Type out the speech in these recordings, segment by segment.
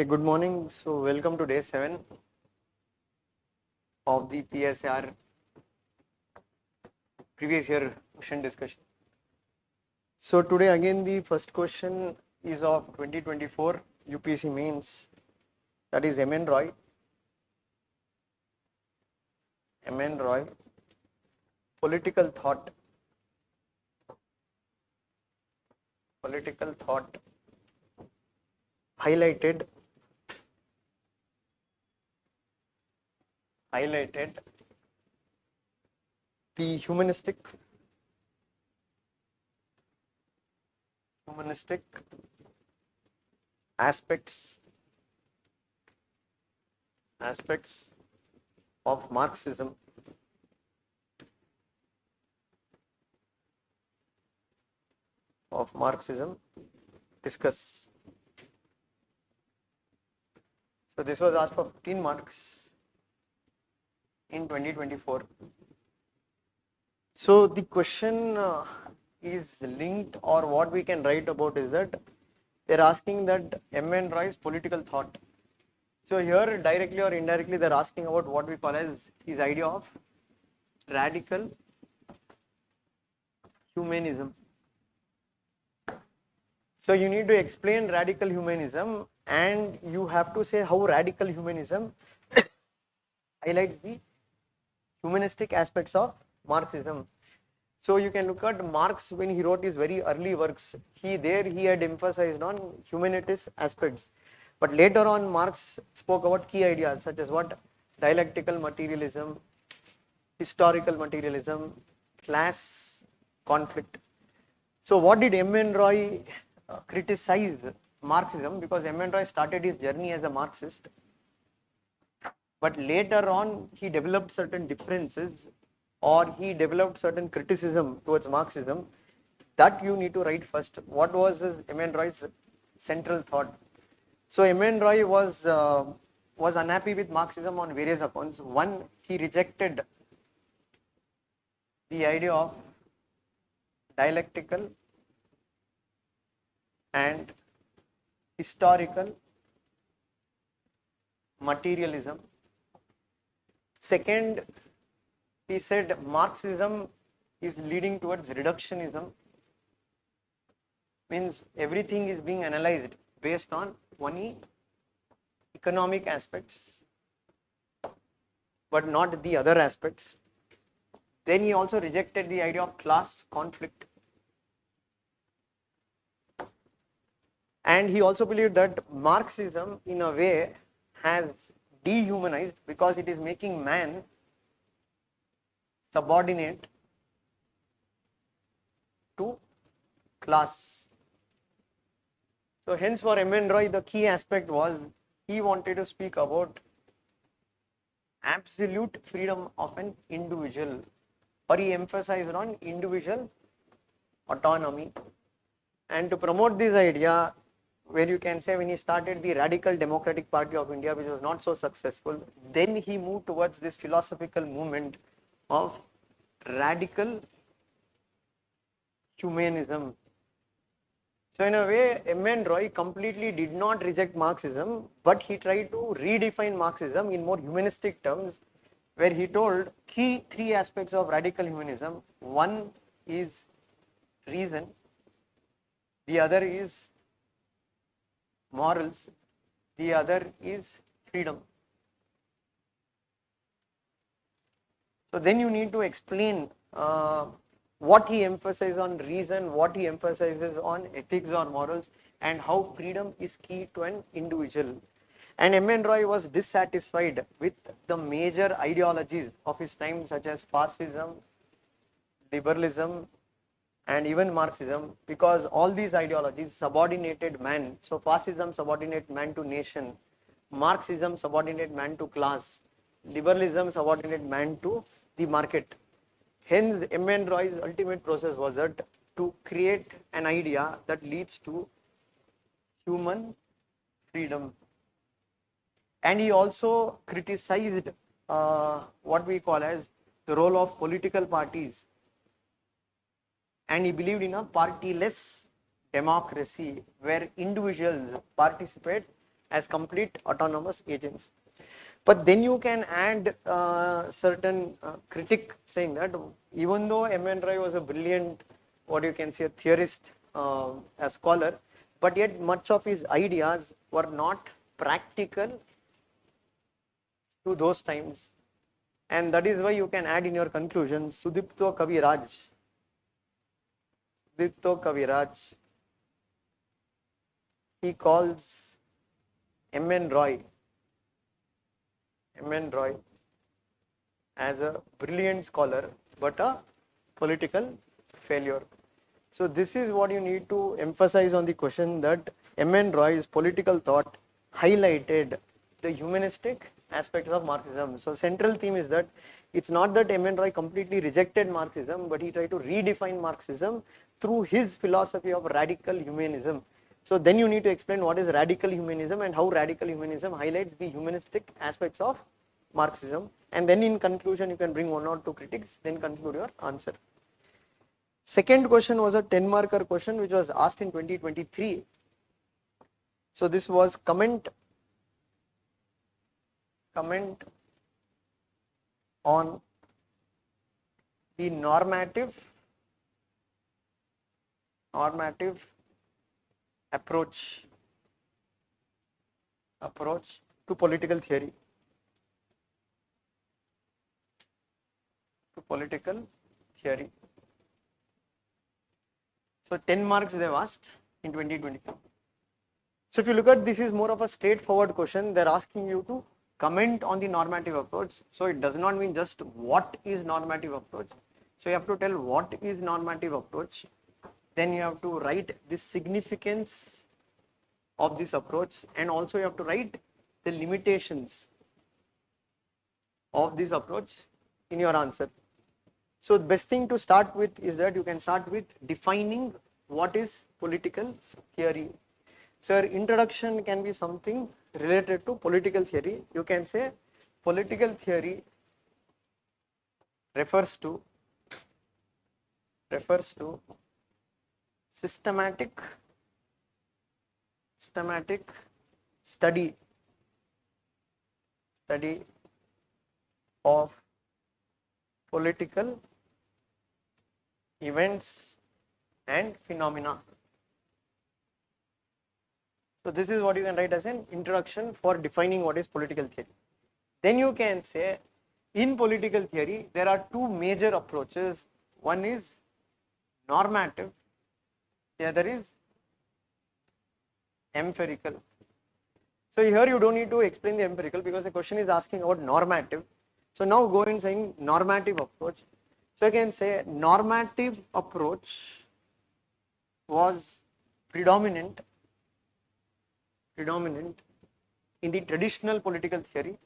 Okay, good morning. So, welcome to day 7 of the PSIR previous year question discussion. So, today again the first question is of 2024 UPSC mains, that is MN Roy. MN Roy, political thought. Political thought highlighted the humanistic aspects of Marxism discuss. So this was asked for 15 marks in 2024. So the question is linked, or what we can write about is that they're asking that M.N. Roy's political thought. So here directly or indirectly they're asking about what we call as his idea of radical humanism. So you need to explain radical humanism, and you have to say how radical humanism highlights the humanistic aspects of Marxism. So you can look at Marx when he wrote his very early works. He had emphasized on humanitist aspects. But later on, Marx spoke about key ideas such as what? Dialectical materialism, historical materialism, class conflict. So what did M.N. Roy criticize Marxism? Because M.N. Roy started his journey as a Marxist, but later on he developed certain differences, or he developed certain criticism towards Marxism. That you need to write first. What was M.N. Roy's central thought? So M.N. Roy was unhappy with Marxism on various accounts. One, he rejected the idea of dialectical and historical materialism. Second, he said Marxism is leading towards reductionism, means everything is being analyzed based on only economic aspects but not the other aspects. Then he also rejected the idea of class conflict, and he also believed that Marxism in a way has dehumanized, because it is making man subordinate to class. So hence for M.N. Roy, the key aspect was he wanted to speak about absolute freedom of an individual, or he emphasized on individual autonomy. And to promote this idea, where you can say when he started the Radical Democratic Party of India, which was not so successful, then he moved towards this philosophical movement of radical humanism. So in a way, M.N. Roy completely did not reject Marxism, but he tried to redefine Marxism in more humanistic terms, where he told key three aspects of radical humanism. One is reason, the other is morals, the other is freedom. So then you need to explain what he emphasizes on reason, what he emphasizes on ethics or morals, and how freedom is key to an individual. And M.N. Roy was dissatisfied with the major ideologies of his time, such as fascism, liberalism, and even Marxism, because all these ideologies subordinated man. So fascism subordinated man to nation, Marxism subordinated man to class, liberalism subordinated man to the market. Hence, M.N. Roy's ultimate process was that to create an idea that leads to human freedom. And he also criticized what we call as the role of political parties, and he believed in a partyless democracy where individuals participate as complete autonomous agents. But then you can add certain critic saying that even though M.N. Roy was a brilliant, what you can say, a theorist, a scholar, but yet much of his ideas were not practical to those times. And that is why you can add in your conclusion, Sudipto Kaviraj. Sudipto Kaviraj, he calls M.N. Roy as a brilliant scholar, but a political failure. So this is what you need to emphasize on the question, that M.N. Roy's political thought highlighted the humanistic aspects of Marxism. So central theme is that it's not that M.N. Roy completely rejected Marxism, but he tried to redefine Marxism through his philosophy of radical humanism. So then you need to explain what is radical humanism and how radical humanism highlights the humanistic aspects of Marxism. And then in conclusion, you can bring one or two critics, then conclude your answer. Second question was a 10-marker question which was asked in 2023. So this was comment on the normative approach to political theory. So 10 marks they have asked in 2023. So if you look at this, is more of a straightforward question. They're asking you to comment on the normative approach. So it does not mean just what is normative approach. So you have to tell what is normative approach. Then you have to write the significance of this approach, and also you have to write the limitations of this approach in your answer. So the best thing to start with is that you can start with defining what is political theory. So your introduction can be something related to political theory. You can say political theory refers to systematic study of political events and phenomena. So this is what you can write as an introduction for defining what is political theory. Then you can say, in political theory there are two major approaches. One is normative, the other is empirical. So here you don't need to explain the empirical because the question is asking about normative. So now go in saying normative approach. So I can say normative approach was predominant in the traditional political theory.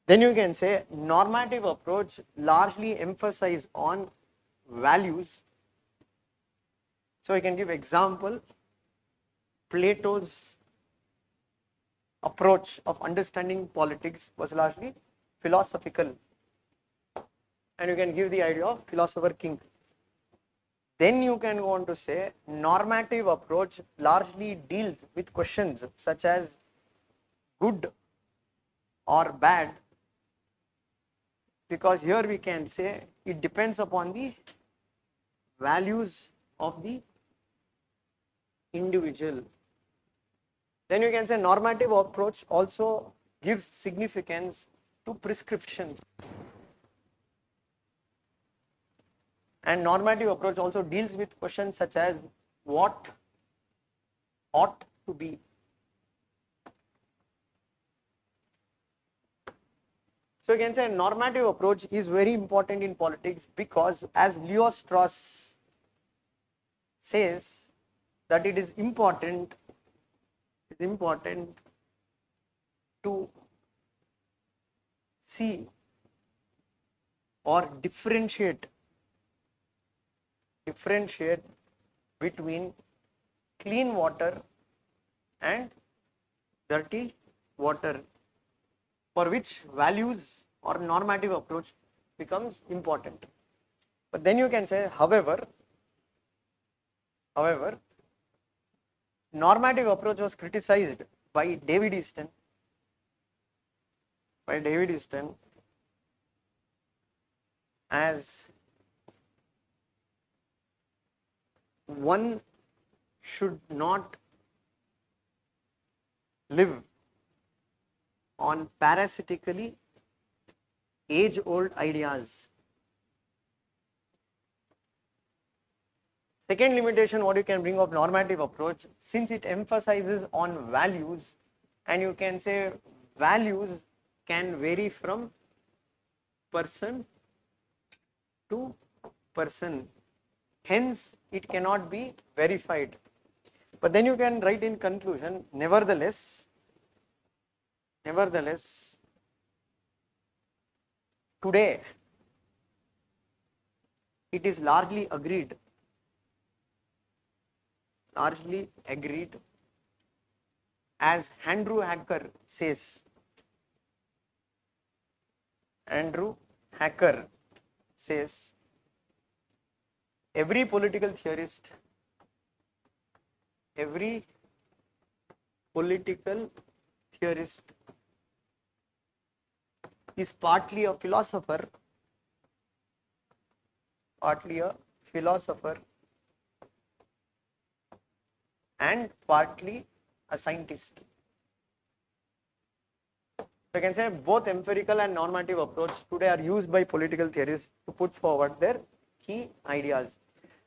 Then you can say normative approach largely emphasize on values. So I can give example. Plato's approach of understanding politics was largely philosophical, and you can give the idea of philosopher king. Then you can go on to say normative approach largely deals with questions such as good or bad, because here we can say it depends upon the values of the individual. Then you can say normative approach also gives significance to prescription. And normative approach also deals with questions such as what ought to be. So you can say normative approach is very important in politics because, as Leo Strauss says, that it is important to see or differentiate between clean water and dirty water, for which values or normative approach becomes important. But then you can say, however, However, normative approach was criticized by David Easton, as one should not live on parasitically age-old ideas. Second limitation what you can bring of normative approach, since it emphasizes on values, and you can say values can vary from person to person, hence it cannot be verified. But then you can write in conclusion, nevertheless, today it is largely agreed as Andrew Hacker says, every political theorist is partly a philosopher and partly a scientist. So you can say both empirical and normative approach today are used by political theorists to put forward their key ideas.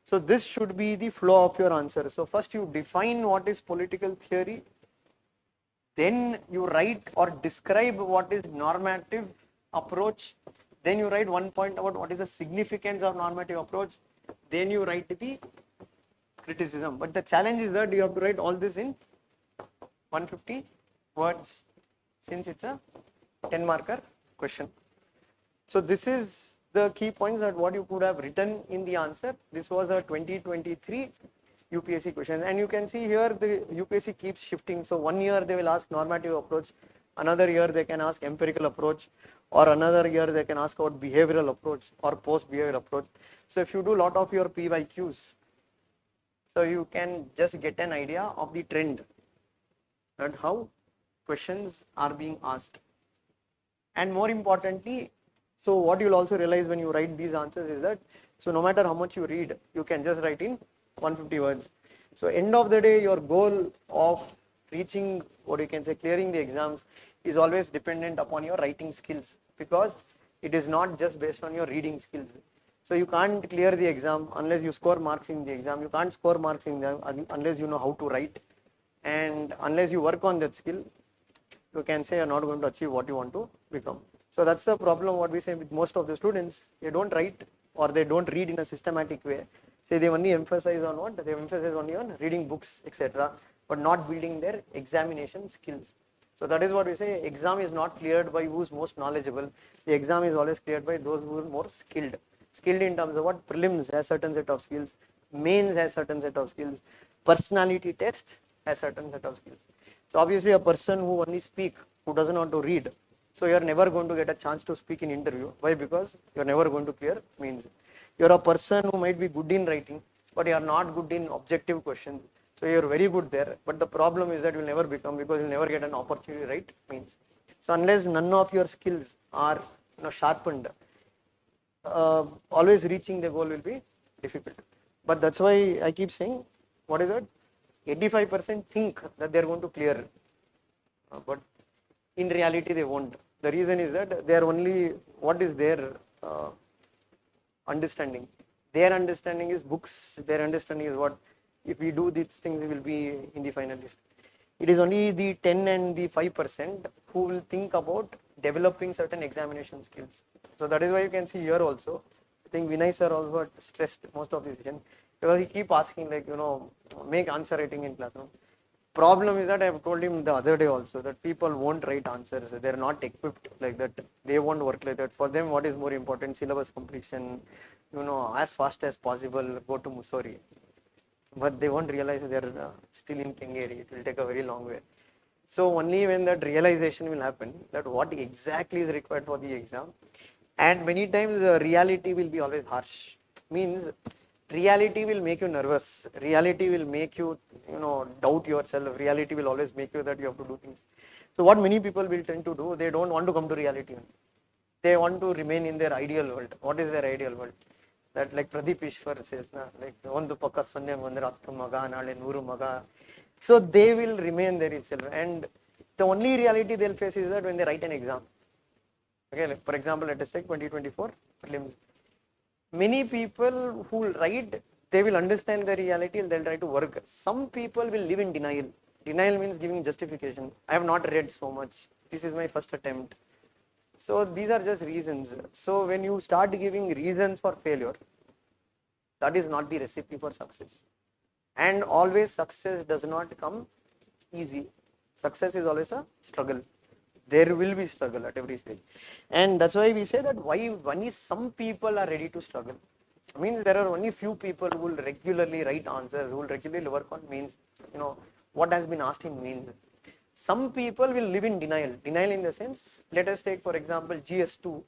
So this should be the flow of your answer. So first you define what is political theory, then you write or describe what is normative approach, then you write one point about what is the significance of normative approach, then you write the criticism. But the challenge is that you have to write all this in 150 words, since it's a 10 marker question. So this is the key points that what you could have written in the answer. This was a 2023 UPSC question, and you can see here the UPSC keeps shifting. So 1 year they will ask normative approach, another year they can ask empirical approach, or another year they can ask about behavioral approach or post behavioral approach. So if you do a lot of your PYQs, so you can just get an idea of the trend and how questions are being asked. And more importantly, so what you'll also realize when you write these answers is that, so no matter how much you read, you can just write in 150 words. So end of the day, your goal of reaching, what you can say, clearing the exams is always dependent upon your writing skills, because it is not just based on your reading skills. So you can't clear the exam unless you score marks in the exam. You can't score marks in the exam unless you know how to write, and unless you work on that skill, you can say you're not going to achieve what you want to become. So that's the problem what we say with most of the students. They don't write or they don't read in a systematic way. Say they only emphasize on what? They emphasize only on reading books, etc., but not building their examination skills. So that is what we say, exam is not cleared by who's most knowledgeable. The exam is always cleared by those who are more skilled. Skilled in terms of what? Prelims has certain set of skills, mains has certain set of skills, personality test has certain set of skills. So obviously a person who only speak, who doesn't want to read, so you are never going to get a chance to speak in interview. Why? Because you are never going to clear means. You are a person who might be good in writing, but you are not good in objective questions. So you are very good there, but the problem is that you will never become, because you will never get an opportunity to write means. So unless none of your skills are sharpened, always reaching the goal will be difficult. But that's why I keep saying, what is that? 85% think that they are going to clear, but in reality they won't. The reason is that they are only, what is their understanding? Their understanding is books, their understanding is what, if we do these things we will be in the final list. It is only the 10 and the 5% who will think about developing certain examination skills. So that is why you can see here also, I think Vinay Sir also stressed most of this session, because he keep asking like, make answer writing in classroom. Problem is that I have told him the other day also that people won't write answers. They are not equipped like that. They won't work like that. For them, what is more important? Syllabus completion, as fast as possible, go to Mussoorie. But they won't realize they are still in Kengeri. It will take a very long way. So only when that realization will happen, that what exactly is required for the exam, and many times the reality will be always harsh. Means reality will make you nervous. Reality will make you, doubt yourself. Reality will always make you that you have to do things. So what many people will tend to do, they don't want to come to reality. They want to remain in their ideal world. What is their ideal world? That like Pradeep Ishwar says, na, like ಒಂದು ಪಕ್ಕ ಸೊನ್ನೆ ಬಂದ್ರೆ 10 ಮಗ ನಾಳೆ 100 ಮಗ. So they will remain there itself, and the only reality they'll face is that when they write an exam. Okay, like for example, let us take 2024 prelims. Many people who will write, they will understand the reality and they'll try to work. Some people will live in denial. Denial means giving justification. I have not read so much. This is my first attempt. So these are just reasons. So when you start giving reasons for failure, that is not the recipe for success. And always success does not come easy. Success is always a struggle. There will be struggle at every stage. And that's why we say that why only some people are ready to struggle. Means there are only few people who will regularly write answers, who will regularly work on means, what has been asked in means. Some people will live in denial. Denial in the sense, let us take for example GS2,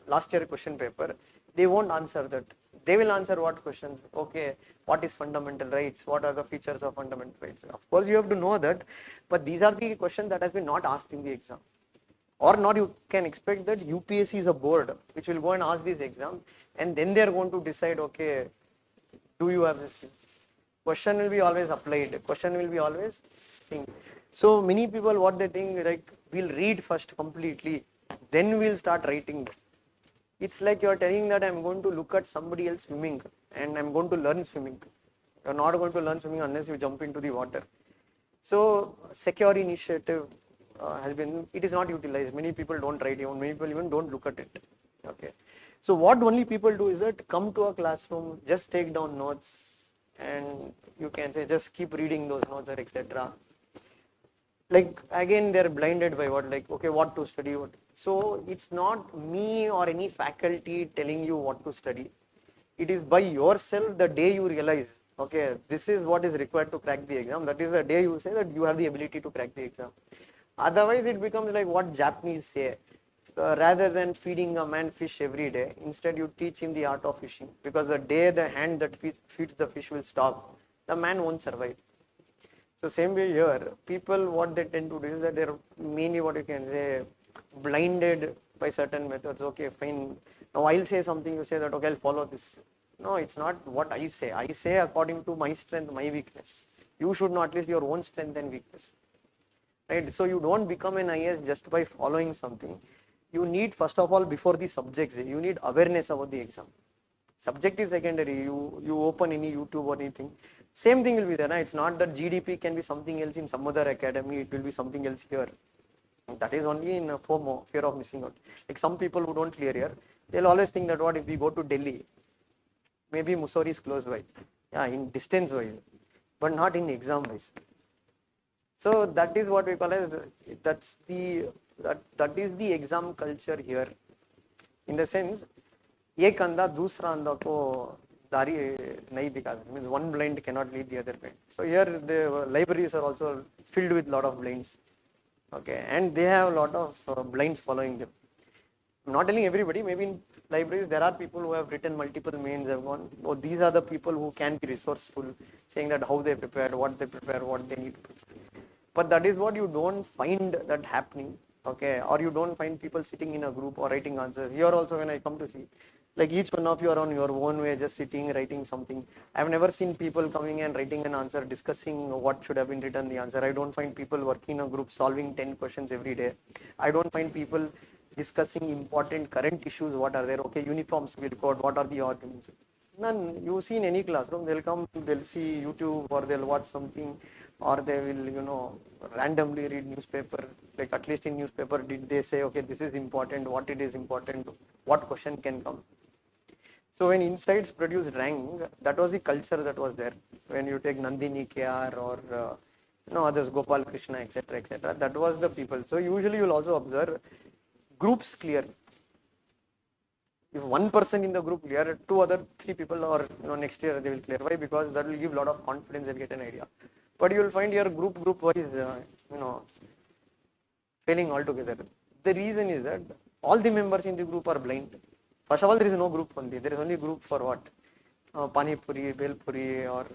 last year question paper. They won't answer that. They will answer what questions? Okay, what is fundamental rights? What are the features of fundamental rights? Of course, you have to know that, but these are the questions that has been not asked in the exam. Or not, you can expect that UPSC is a board which will go and ask this exam, and then they are going to decide, okay, do you have this skill? Question will be always applied. Question will be always thing. So many people, what they think, like, we'll read first completely, then we'll start writing. It's like you're telling that I'm going to look at somebody else swimming and I'm going to learn swimming. You're not going to learn swimming unless you jump into the water. So secure initiative has been, it is not utilized. Many people don't write even, many people even don't look at it. Okay. So what only people do is that come to a classroom, just take down notes, and you can say just keep reading those notes or etc. Like again, they're blinded by what, like, okay, what to study, what. So it's not me or any faculty telling you what to study. It is by yourself the day you realize, okay, this is what is required to crack the exam. That is the day you say that you have the ability to crack the exam. Otherwise, it becomes like what Japanese say. Rather than feeding a man fish every day, instead you teach him the art of fishing. Because the day the hand that feeds the fish will stop, the man won't survive. So same way here, people, what they tend to do is that they're mainly, what you can say, blinded by certain methods. Okay, fine. Now I'll say something, you say that, okay, I'll follow this. No, it's not what I say. I say according to my strength, my weakness. You should know at least your own strength and weakness. Right? So you don't become an IAS just by following something. You need, first of all, before the subjects, you need awareness about the exam. Subject is secondary. You open any YouTube or anything, same thing will be there. It's not that GDP can be something else in some other academy, it will be something else here. That is only in FOMO, fear of missing out. Like some people who don't clear here, they'll always think that what if we go to Delhi, maybe Mussoorie is close by. Yeah, in distance wise, but not in exam wise. So that is what we call as that is the exam culture here. In the sense, एक अंधा दूसरा अंधा को दारी नहीं दिखाता. Means one blind cannot lead the other blind. So here the libraries are also filled with lot of blinds. Okay, and they have a lot of blinds following them. I'm not telling everybody. Maybe in libraries there are people who have written multiple mains. Have gone. Oh, these are the people who can be resourceful, saying that how they prepare, what they prepare, what they need to prepare. But that is what you don't find that happening. Okay, or you don't find people sitting in a group or writing answers. Here also, when I come to see, like each one of you are on your own way, just sitting, writing something. I've never seen people coming and writing an answer, discussing what should have been written the answer. I don't find people working in a group solving 10 questions every day. I don't find people discussing important current issues. What are there? Okay, uniforms will code. What are the arguments? None. You see in any classroom, they'll come, they'll see YouTube or they'll watch something, or they will, randomly read newspaper. Like at least in newspaper, did they say, okay, this is important, what it is important, what question can come. So when Insights produced rank, that was the culture that was there. When you take Nandini KR or others, Gopal Krishna, etc., etc., that was the people. So usually you'll also observe groups clear. If one person in the group clear, three people or next year they will clear. Why? Because that will give a lot of confidence and get an idea. But you will find your group wise, failing altogether. The reason is that all the members in the group are blind. First of all, there is no group only. There is only group for what? pani puri, bel puri, or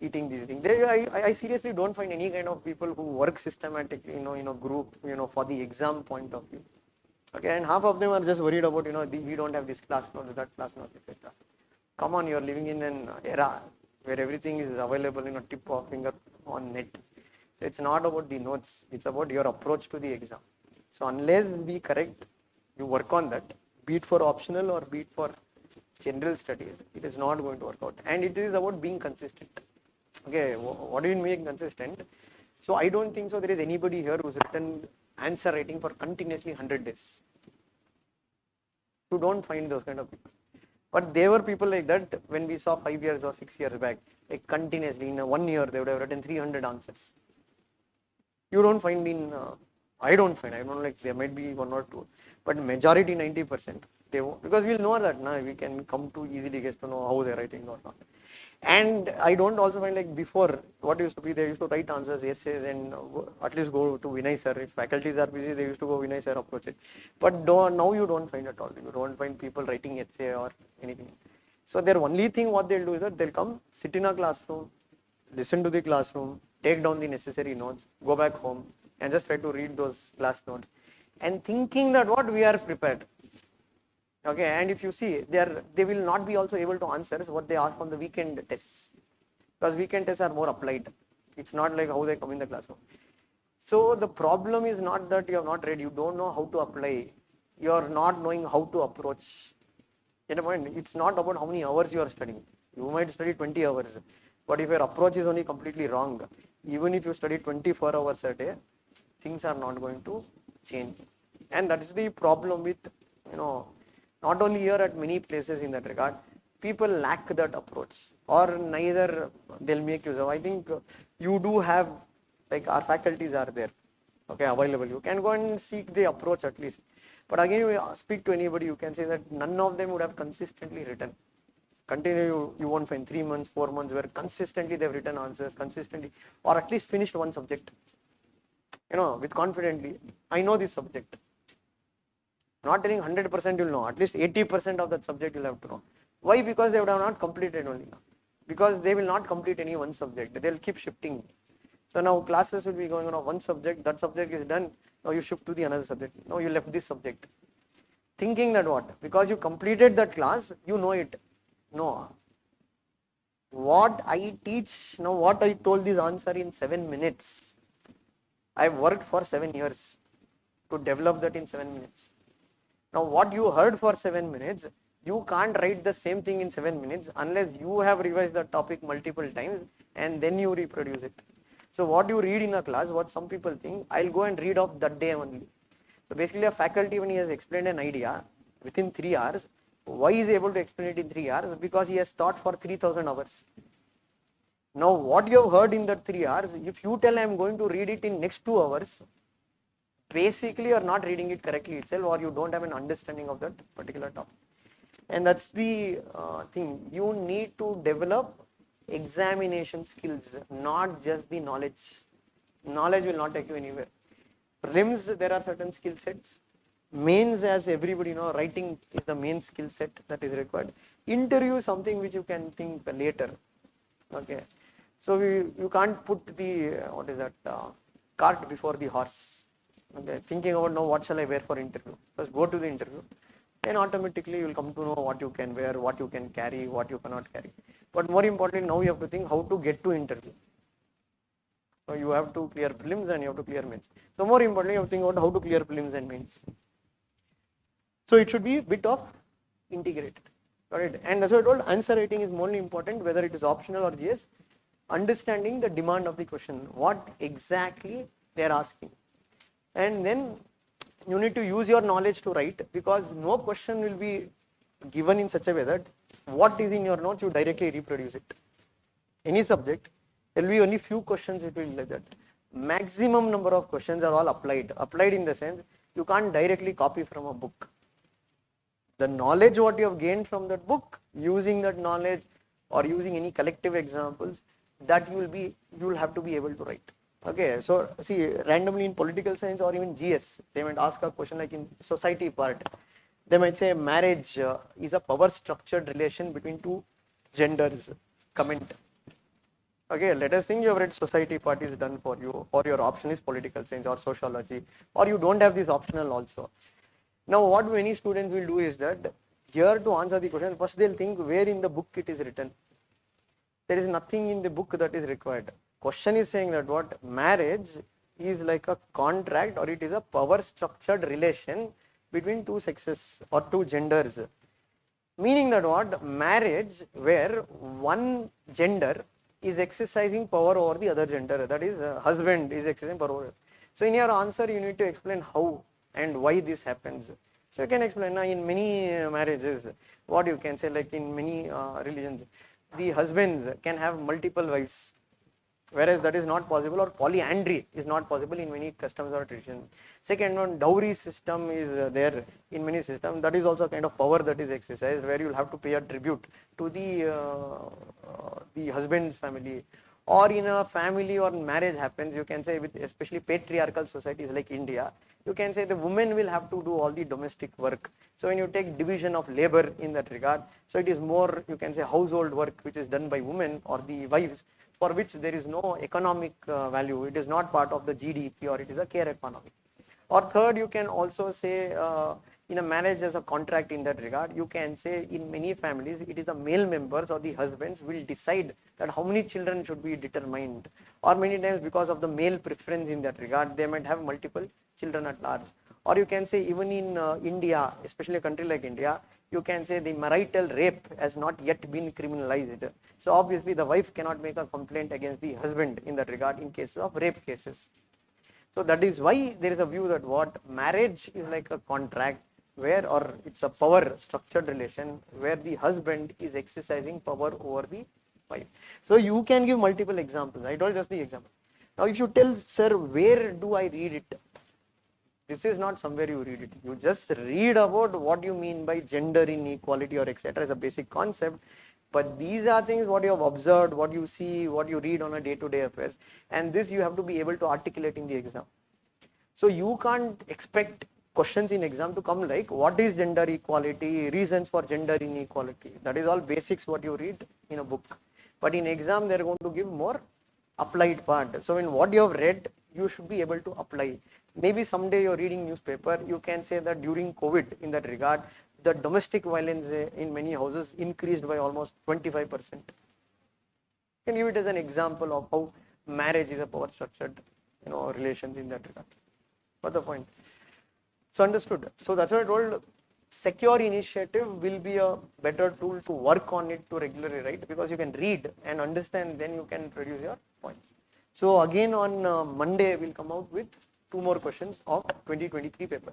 eating these things. I seriously don't find any kind of people who work systematically, in a group, for the exam point of view. Okay, and half of them are just worried about, we don't have this class notes, that class notes, etc. Come on, you're living in an era where everything is available in a tip of finger on net. So it's not about the notes, it's about your approach to the exam. So unless we correct, you work on that, be it for optional or be it for general studies, it is not going to work out. And it is about being consistent. Okay, what do you mean consistent? So I don't think so there is anybody here who's written answer writing for continuously 100 days. You don't find those kind of people. But there were people like that when we saw 5 years or 6 years back, like continuously in 1 year they would have written 300 answers. You don't find I don't know, like there might be one or two, but majority 90%, because we'll know that now we can come to easily guess to know how they're writing or not. And I don't also find like before, what used to be, they used to write answers, essays, and at least go to Vinay Sir. If faculties are busy, they used to go Vinay Sir approach it. But now you don't find at all. You don't find people writing essay or anything. So their only thing what they'll do is that they'll come, sit in a classroom, listen to the classroom, take down the necessary notes, go back home, and just try to read those class notes. And thinking that what we are prepared. Okay, and if you see, they will not be also able to answer what they ask on the weekend tests, because weekend tests are more applied. It's not like how they come in the classroom. So the problem is not that you have not read, you don't know how to apply, you are not knowing how to approach. Get a point? It's not about how many hours you are studying. You might study 20 hours, but if your approach is only completely wrong, even if you study 24 hours a day, things are not going to change. And that is the problem with, not only here, at many places in that regard, people lack that approach, or neither they'll make use of. I think you do have, like our faculties are there, okay, available. You can go and seek the approach at least. But again, you speak to anybody, you can say that none of them would have consistently written. You won't find 3 months, 4 months where consistently they've written answers, consistently, or at least finished one subject. With confidently, I know this subject. Not telling 100% you'll know, at least 80% of that subject you'll have to know. Why? Because they would have not completed only now. Because they will not complete any one subject, they'll keep shifting. So now classes will be going on one subject, that subject is done, now you shift to the another subject, now you left this subject. Thinking that what? Because you completed that class, you know it. No. What I teach, now what I told this answer in 7 minutes, I've worked for 7 years to develop that in 7 minutes. Now what you heard for 7 minutes, you can't write the same thing in 7 minutes unless you have revised the topic multiple times and then you reproduce it. So what you read in a class, what some people think, I'll go and read off that day only. So basically a faculty, when he has explained an idea within 3 hours, why is he able to explain it in 3 hours? Because he has taught for 3000 hours. Now what you have heard in that 3 hours, if you tell I'm going to read it in next 2 hours, basically you are not reading it correctly itself, or you don't have an understanding of that particular topic. And that's the thing. You need to develop examination skills, not just the knowledge. Knowledge will not take you anywhere. Prelims, there are certain skill sets. Mains, as everybody knows, writing is the main skill set that is required. Interview is something which you can think later. Okay. So you can't put the, cart before the horse. Okay. Thinking about now what shall I wear for interview. First go to the interview. Then automatically you will come to know what you can wear, what you can carry, what you cannot carry. But more importantly, now you have to think how to get to interview. So you have to clear prelims and you have to clear mains. So more importantly, you have to think about how to clear prelims and mains. So it should be a bit of integrated. Got it? And as I told, answer writing is more important, whether it is optional or GS. Understanding the demand of the question, what exactly they are asking. And then you need to use your knowledge to write, because no question will be given in such a way that what is in your notes you directly reproduce it. Any subject, there will be only few questions it will be like that. Maximum number of questions are all applied. Applied in the sense you can't directly copy from a book. The knowledge what you have gained from that book, using that knowledge or using any collective examples, that you will have to be able to write. Okay, so see, randomly in political science or even GS, they might ask a question like in society part. They might say marriage is a power structured relation between two genders comment. Okay, let us think you have read society, part is done for you, or your option is political science or sociology, or you don't have this optional also. Now, what many students will do is that here to answer the question, first they'll think where in the book it is written. There is nothing in the book that is required. Question is saying that what marriage is like a contract or it is a power structured relation between two sexes or two genders. Meaning that what marriage where one gender is exercising power over the other gender, that is husband is exercising power over. So in your answer you need to explain how and why this happens. So you can explain in many marriages, what you can say, like in many religions, the husbands can have multiple wives, whereas that is not possible, or polyandry is not possible in many customs or traditions. Second one, dowry system is there in many systems. That is also a kind of power that is exercised, where you will have to pay a tribute to the husband's family. Or in a family or marriage happens, you can say with especially patriarchal societies like India, you can say the women will have to do all the domestic work. So when you take division of labor in that regard, so it is more, you can say, household work which is done by women or the wives, for which there is no economic value. It is not part of the GDP, or it is a care economy. Or third, you can also say in a marriage as a contract in that regard, you can say in many families, it is the male members or the husbands will decide that how many children should be determined. Or many times because of the male preference in that regard, they might have multiple children at large. Or you can say even in India, especially a country like India, you can say the marital rape has not yet been criminalized. So obviously the wife cannot make a complaint against the husband in that regard in cases of rape cases. So that is why there is a view that what marriage is like a contract where, or it's a power structured relation where the husband is exercising power over the wife. So you can give multiple examples. I told just the example. Now if you tell, sir, where do I read it? This is not somewhere you read it. You just read about what you mean by gender inequality or etc. as a basic concept. But these are things what you have observed, what you see, what you read on a day-to-day affairs. And this you have to be able to articulate in the exam. So you can't expect questions in exam to come like what is gender equality, reasons for gender inequality. That is all basics what you read in a book. But in exam they are going to give more applied part. So in what you have read, you should be able to apply. Maybe someday you're reading newspaper, you can say that during COVID in that regard, the domestic violence in many houses increased by almost 25%. You can give it as an example of how marriage is a power structured, relations in that regard. What's the point? So understood. So that's why I told secure initiative will be a better tool to work on it to regularly write, because you can read and understand, then you can produce your points. So again on Monday we'll come out with 2 more questions of 2023 paper.